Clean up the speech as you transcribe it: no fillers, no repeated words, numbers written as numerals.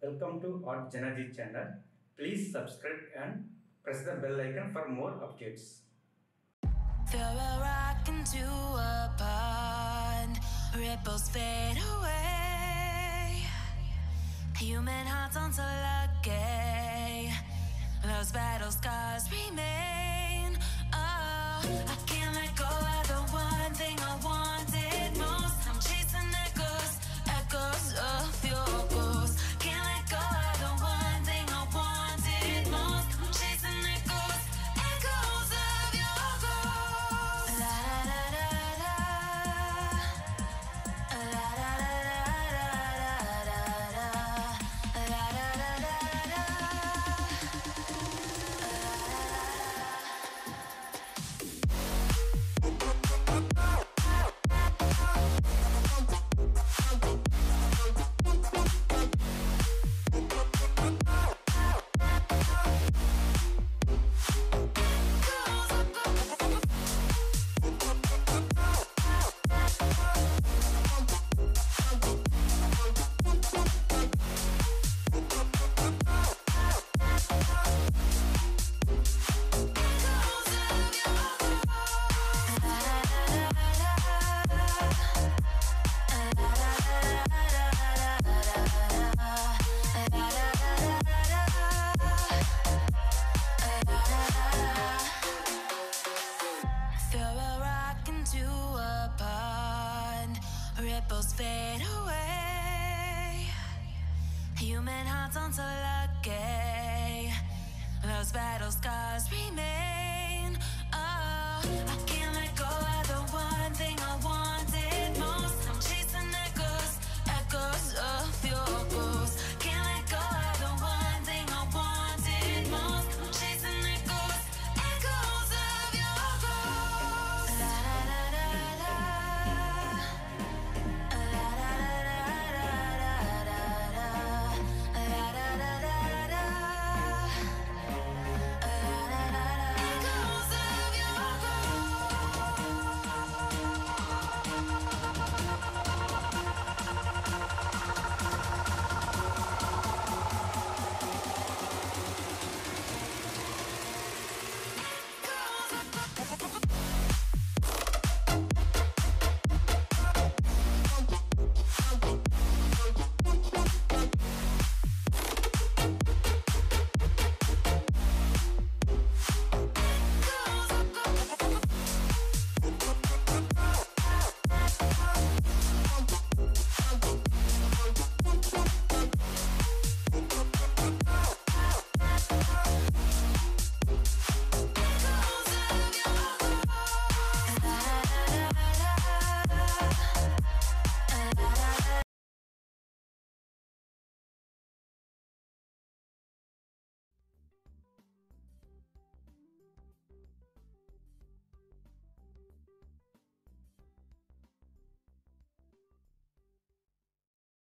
Welcome to artjanag channel. Please subscribe and press the bell icon for more updates. Throw a rock into a pond, ripples fade away. Human hearts aren't so lucky, those battle scars remain. Oh, I can't let go of the one thing I wanted most. I'm chasing echoes, echoes of your ghost. Can't let go of the one thing I wanted most. I'm chasing echoes, echoes of your ghost. La da da da da, la da da da da da, la da da da da. Ripples fade away. Human hearts aren't so lucky, those battle scars remain. Oh, I can't let go of the